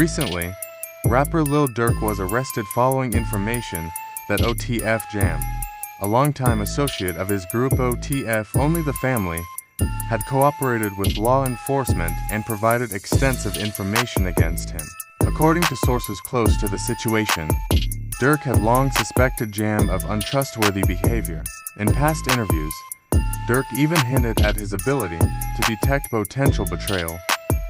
Recently, rapper Lil Durk was arrested following information that OTF Jam, a longtime associate of his group OTF Only the Family, had cooperated with law enforcement and provided extensive information against him. According to sources close to the situation, Durk had long suspected Jam of untrustworthy behavior. In past interviews, Durk even hinted at his ability to detect potential betrayal,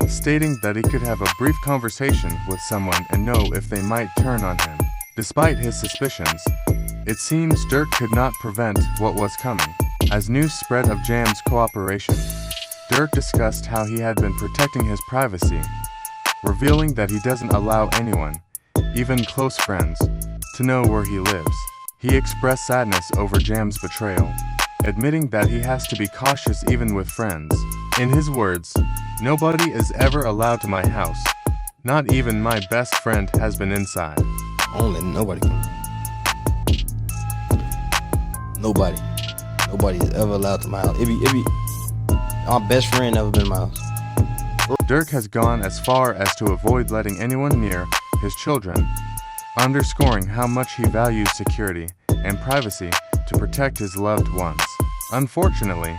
stating that he could have a brief conversation with someone and know if they might turn on him. Despite his suspicions, it seems Durk could not prevent what was coming. As news spread of Jam's cooperation, Durk discussed how he had been protecting his privacy, revealing that he doesn't allow anyone, even close friends, to know where he lives. He expressed sadness over Jam's betrayal, admitting that he has to be cautious even with friends. In his words, "Nobody is ever allowed to my house. Not even my best friend has been inside." Only nobody can. Nobody is ever allowed to my house. It be my best friend never been in my house. Durk has gone as far as to avoid letting anyone near his children, underscoring how much he values security and privacy to protect his loved ones. Unfortunately,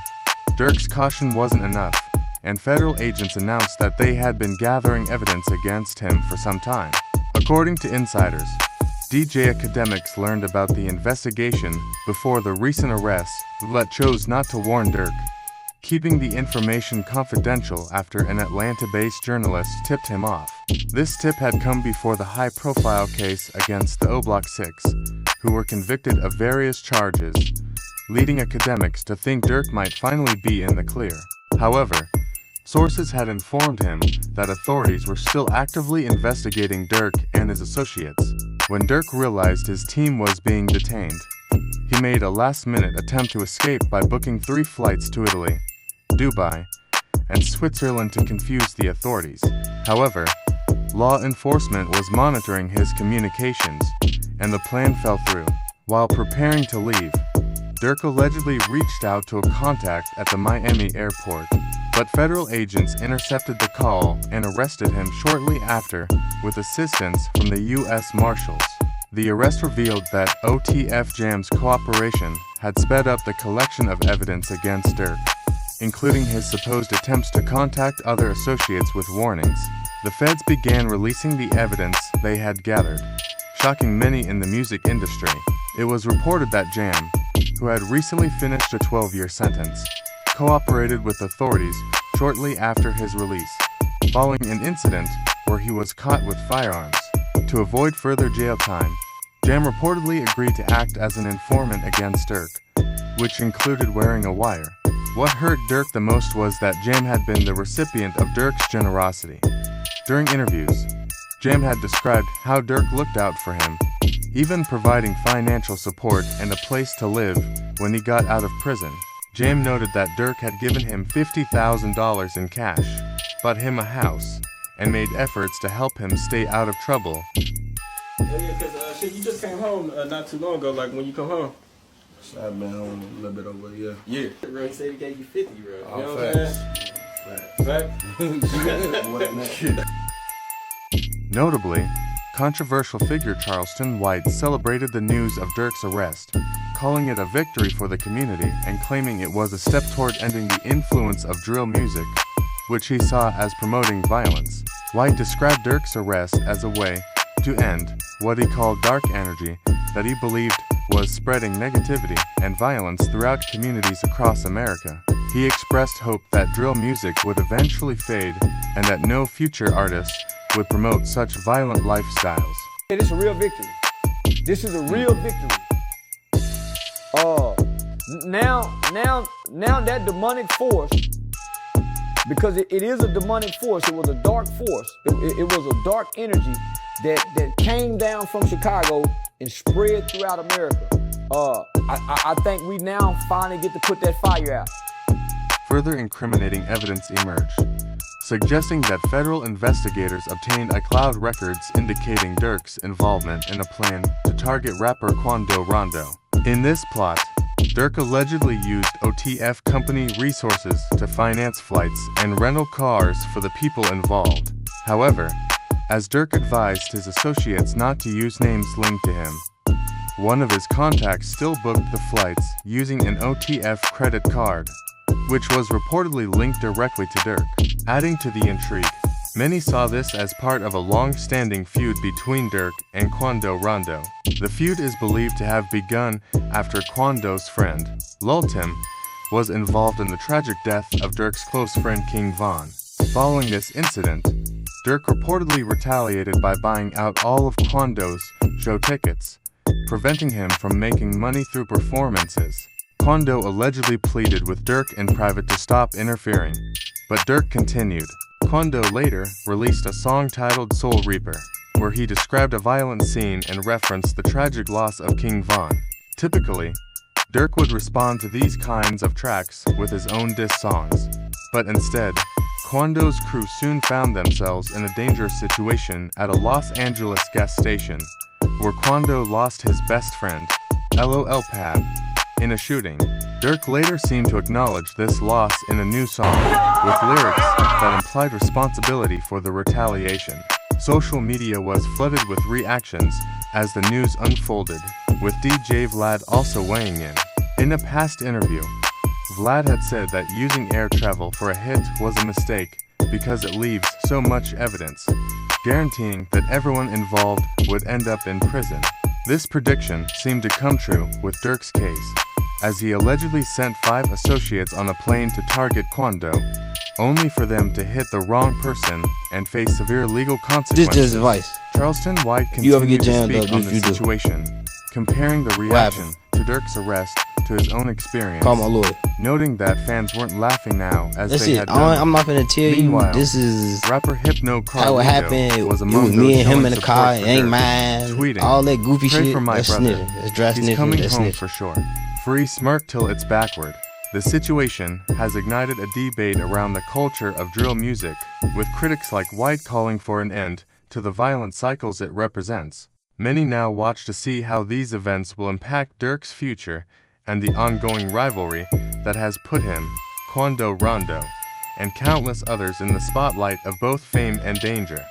Durk's caution wasn't enough, and federal agents announced that they had been gathering evidence against him for some time. According to insiders, DJ academics learned about the investigation before the recent arrests, but chose not to warn Durk, keeping the information confidential after an Atlanta-based journalist tipped him off. This tip had come before the high-profile case against the O Block 6, who were convicted of various charges, leading academics to think Durk might finally be in the clear. However, sources had informed him that authorities were still actively investigating Durk and his associates. When Durk realized his team was being detained, he made a last-minute attempt to escape by booking 3 flights to Italy, Dubai, and Switzerland to confuse the authorities. However, law enforcement was monitoring his communications, and the plan fell through. While preparing to leave, Durk allegedly reached out to a contact at the Miami airport, but federal agents intercepted the call and arrested him shortly after with assistance from the U.S. Marshals. The arrest revealed that OTF Jam's cooperation had sped up the collection of evidence against Durk, including his supposed attempts to contact other associates with warnings. The feds began releasing the evidence they had gathered, shocking many in the music industry. It was reported that Jam, who had recently finished a 12-year sentence, cooperated with authorities shortly after his release, following an incident where he was caught with firearms. To avoid further jail time, Jam reportedly agreed to act as an informant against Durk, which included wearing a wire. What hurt Durk the most was that Jam had been the recipient of Durk's generosity. During interviews, Jam had described how Durk looked out for him, even providing financial support and a place to live when he got out of prison. Jam noted that Durk had given him $50,000 in cash, bought him a house, and made efforts to help him stay out of trouble. Yeah, because shit, you just came home not too long ago, like when you come home. I've been home a little bit over a year. Yeah. Bro, he said he gave you 50, bro. You know what I'm saying? Fact? Notably, controversial figure Charleston White celebrated the news of Durk's arrest, calling it a victory for the community and claiming it was a step toward ending the influence of drill music, which he saw as promoting violence. White described Durk's arrest as a way to end what he called dark energy that he believed was spreading negativity and violence throughout communities across America. He expressed hope that drill music would eventually fade and that no future artists would promote such violent lifestyles. This is a real victory. This is a real victory. Now that demonic force, because it is a demonic force, it was a dark force. It was a dark energy that came down from Chicago and spread throughout America. I think we now finally get to put that fire out. Further incriminating evidence emerged, suggesting that federal investigators obtained iCloud records indicating Durk's involvement in a plan to target rapper Quando Rondo. In this plot, Durk allegedly used OTF company resources to finance flights and rental cars for the people involved. However, as Durk advised his associates not to use names linked to him. One of his contacts still booked the flights using an OTF credit card, which was reportedly linked directly to Durk. Adding to the intrigue, many saw this as part of a long-standing feud between Durk and Quando Rondo. The feud is believed to have begun after Quando's friend, Lil Durk, was involved in the tragic death of Durk's close friend King Von. Following this incident, Durk reportedly retaliated by buying out all of Quando's show tickets, preventing him from making money through performances. Quando allegedly pleaded with Durk in private to stop interfering, but Durk continued. Quando later released a song titled Soul Reaper, where he described a violent scene and referenced the tragic loss of King Von. Typically, Durk would respond to these kinds of tracks with his own diss songs, but instead, Quando's crew soon found themselves in a dangerous situation at a Los Angeles gas station, where Quando lost his best friend, LOL Pab, in a shooting. Durk later seemed to acknowledge this loss in a new song, with lyrics that implied responsibility for the retaliation. Social media was flooded with reactions as the news unfolded, with DJ Vlad also weighing in. In a past interview, Vlad had said that using air travel for a hit was a mistake because it leaves so much evidence, guaranteeing that everyone involved would end up in prison. This prediction seemed to come true with Durk's case, as he allegedly sent 5 associates on a plane to target Quando, only for them to hit the wrong person and face severe legal consequences. Just advice. Charleston White You ever continued get to jammed speak up, on if the you do. situation, comparing the reaction to Durk's arrest to his own experience, Call my lawyer. noting that fans weren't laughing now as That's they it. had done. I'm not gonna tell you. Meanwhile, This is Rapper Hypno how it happened. It was among me and those him in the showing car. support It ain't for Durk, mine. tweeting, All that goofy "Pray shit. for my That's brother. snitching. That's dry He's snitching. coming That's home snitching. for sure." Free smirk till it's backward. The situation has ignited a debate around the culture of drill music, with critics like White calling for an end to the violent cycles it represents. Many now watch to see how these events will impact Durk's future and the ongoing rivalry that has put him, Quando Rondo, and countless others in the spotlight of both fame and danger.